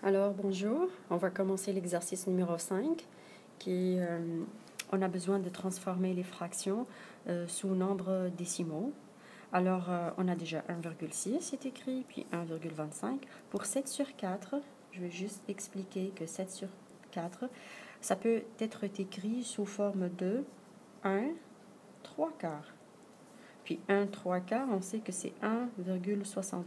Alors, bonjour, on va commencer l'exercice numéro 5 on a besoin de transformer les fractions sous nombres décimaux. Alors, on a déjà 1,6 c'est écrit, puis 1,25. Pour 7 sur 4, je vais juste expliquer que 7 sur 4, ça peut être écrit sous forme de 1 3 quarts. Puis 1 3 quarts, on sait que c'est 1,75.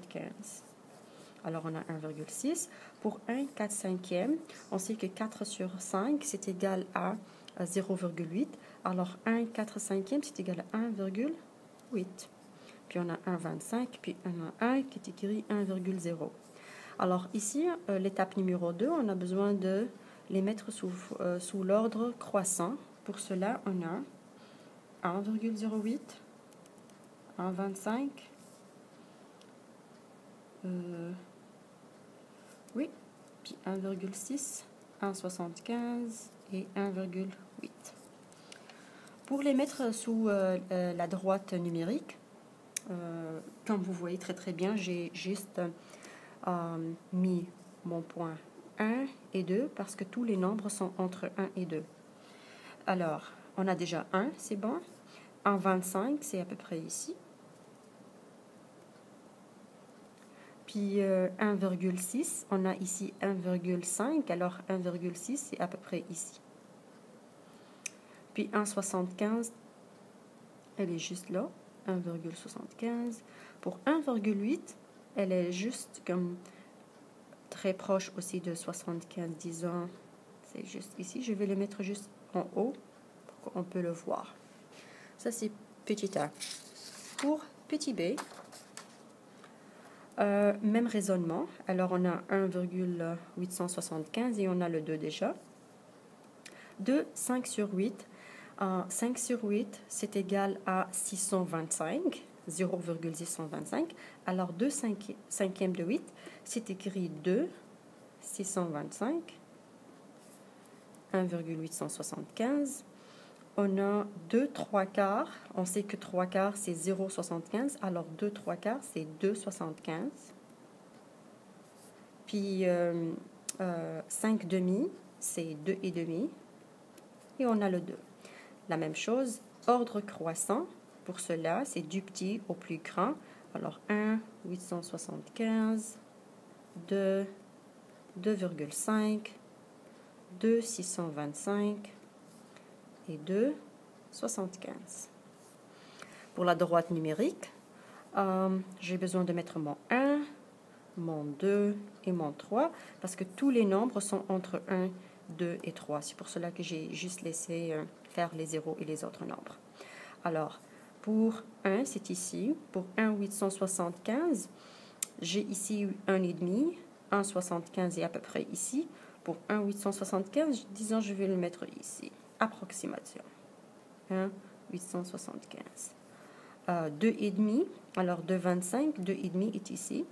Alors, on a 1,6. Pour 1 4 cinquième, on sait que 4 sur 5, c'est égal à 0,8. Alors, 1 4 cinquième, c'est égal à 1,8. Puis, on a 1,25, puis on a 1 qui est écrit 1,0. Alors, ici, l'étape numéro 2, on a besoin de les mettre sous l'ordre croissant. Pour cela, on a 1,08, 1,25, oui, puis 1,6, 1,75 et 1,8. Pour les mettre sous la droite numérique, comme vous voyez très bien, j'ai juste mis mon point 1 et 2 parce que tous les nombres sont entre 1 et 2. Alors, on a déjà 1, c'est bon. 1,25, c'est à peu près ici. Puis 1,6, on a ici 1,5, alors 1,6 c'est à peu près ici. Puis 1,75, elle est juste là, 1,75. Pour 1,8, elle est juste comme très proche aussi de 75, disons, c'est juste ici. Je vais le mettre juste en haut pour qu'on peut le voir. Ça c'est petit a. Pour petit b, même raisonnement. Alors, on a 1,875 et on a le 2 déjà. 2, 5 sur 8. 5 sur 8, c'est égal à 625, 0,625. Alors, 2 cinquièmes de 8, c'est écrit 2, 625, 1,875. On a 2 3 quarts. On sait que 3 quarts, c'est 0,75. Alors, 2 3 quarts, c'est 2,75. Puis 5 demi, c'est 2 et demi. Et on a le 2. La même chose, ordre croissant. Pour cela, c'est du petit au plus grand. Alors 1, 875, 2, 2,5, 2, 625 et 2, 75. Pour la droite numérique, j'ai besoin de mettre mon 1, mon 2 et mon 3 parce que tous les nombres sont entre 1, 2 et 3. C'est pour cela que j'ai juste laissé faire les zéros et les autres nombres. Alors, pour 1, c'est ici. Pour 1, 875, j'ai ici 1,5. 1,75 est à peu près ici. Pour 1, 875, disons, je vais le mettre ici. Approximation. 1, 875. 2,5. Alors, 2,25. 2,5 est ici.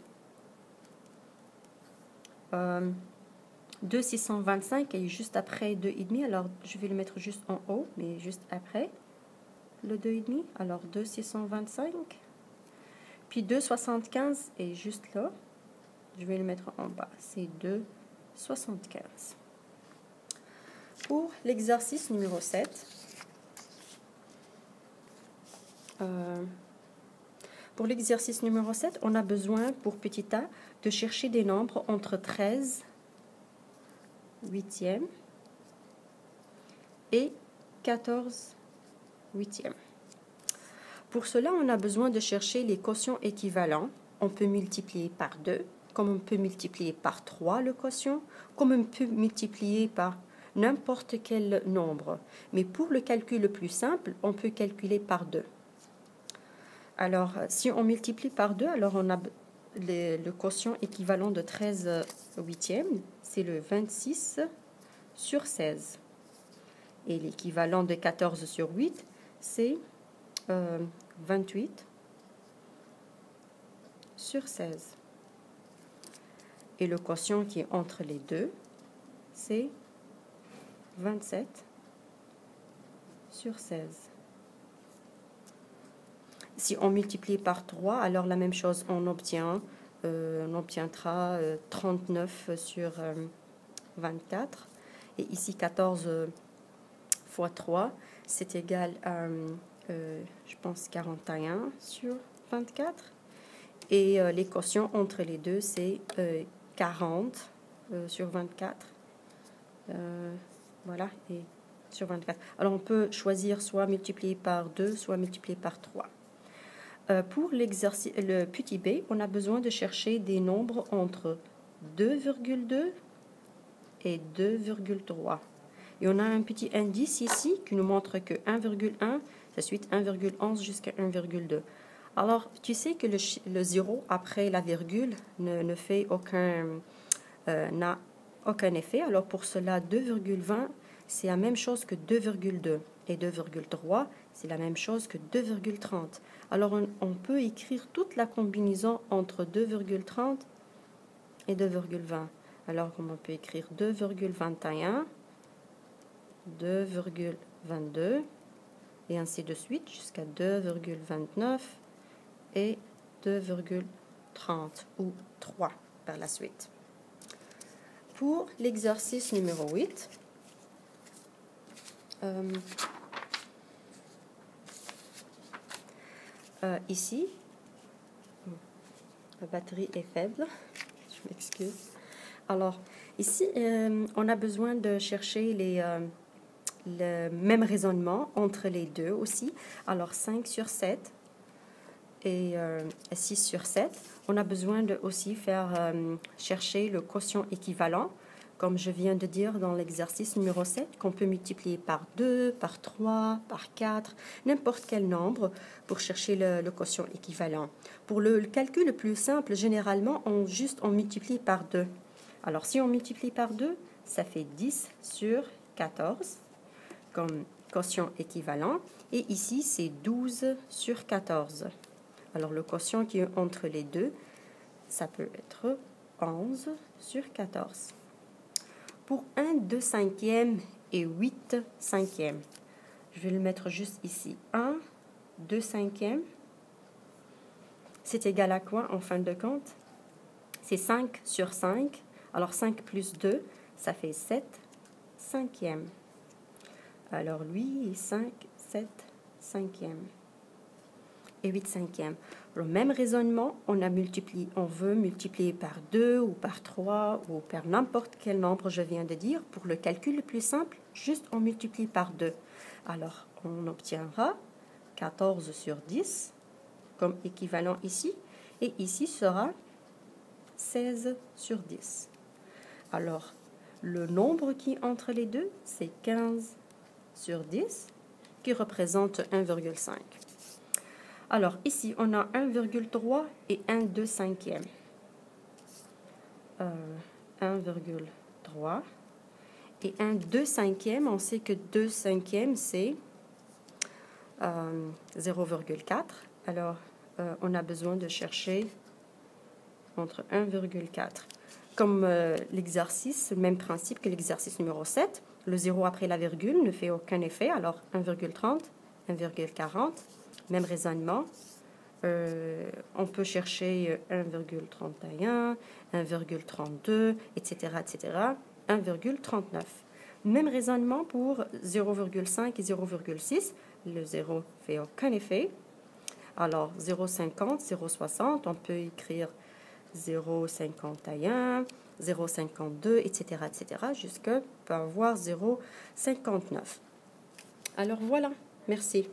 2,625 est juste après 2,5. Alors, je vais le mettre juste en haut, mais juste après le 2,5. Alors, 2,625. Puis 2,75 est juste là. Je vais le mettre en bas. C'est 2,75. Pour l'exercice numéro 7, on a besoin, pour petit a, de chercher des nombres entre 13 huitièmes et 14 huitièmes. Pour cela, on a besoin de chercher les quotients équivalents. On peut multiplier par 2, comme on peut multiplier par 3 le quotient, comme on peut multiplier par n'importe quel nombre. Mais pour le calcul le plus simple, on peut calculer par 2. Alors, si on multiplie par 2, alors on a le quotient équivalent de 13 huitièmes, c'est le 26 sur 16. Et l'équivalent de 14 sur 8, c'est 28 sur 16. Et le quotient qui est entre les deux, c'est 27 sur 16. Si on multiplie par 3, alors la même chose, on obtient on obtiendra 39 sur 24. Et ici, 14 fois 3, c'est égal à, je pense, 41 sur 24. Et les quotients entre les deux, c'est 40 sur 24. Voilà, et sur 24. Alors, on peut choisir soit multiplier par 2, soit multiplier par 3. Pour l'exercice, le petit b, on a besoin de chercher des nombres entre 2,2 et 2,3. Et on a un petit indice ici qui nous montre que 1,1, ça suit 1,11 jusqu'à 1,2. Alors, tu sais que le 0 après la virgule ne fait n'a aucun effet. Alors, pour cela, 2,20, c'est la même chose que 2,2. Et 2,3, c'est la même chose que 2,30. Alors, on peut écrire toute la combinaison entre 2,30 et 2,20. Alors, on peut écrire 2,21, 2,22, et ainsi de suite, jusqu'à 2,29 et 2,30 ou 3 par la suite. Pour l'exercice numéro 8, ici, la batterie est faible, je m'excuse. Alors, ici, on a besoin de chercher le même raisonnement entre les deux aussi. Alors, 5 sur 7 et 6 sur 7, on a besoin de aussi faire chercher le quotient équivalent, comme je viens de dire dans l'exercice numéro 7, qu'on peut multiplier par 2, par 3, par 4, n'importe quel nombre pour chercher le quotient équivalent. Pour le calcul le plus simple, généralement, on multiplie par 2. Alors, si on multiplie par 2, ça fait 10 sur 14 comme quotient équivalent. Et ici, c'est 12 sur 14. Alors, le quotient qui est entre les deux, ça peut être 11 sur 14. Pour 1 2 cinquièmes et 8 cinquièmes, je vais le mettre juste ici. 1 2 cinquièmes, c'est égal à quoi en fin de compte? C'est 5 sur 5. Alors, 5 plus 2, ça fait 7 cinquièmes. Alors, lui, 5, 7 cinquièmes et 8 cinquièmes. Le même raisonnement, on veut multiplier par 2 ou par 3 ou par n'importe quel nombre, je viens de dire. Pour le calcul le plus simple, juste on multiplie par 2. Alors, on obtiendra 14 sur 10 comme équivalent ici. Et ici sera 16 sur 10. Alors, le nombre qui est entre les deux, c'est 15 sur 10, qui représente 1,5. Alors, ici, on a 1,3 et 1 2 cinquièmes. 1,3 et 1 2 cinquièmes. On sait que 2 cinquièmes, c'est 0,4. Alors, on a besoin de chercher entre 1,4. Comme l'exercice, le même principe que l'exercice numéro 7, le 0 après la virgule ne fait aucun effet. Alors, 1,30, 1,40, même raisonnement. On peut chercher 1,31, 1,32, etc., etc., 1,39. Même raisonnement pour 0,5 et 0,6. Le 0 fait aucun effet. Alors, 0,50, 0,60, on peut écrire 0,51, 0,52, etc., etc., jusqu'à avoir 0,59. Alors voilà, merci.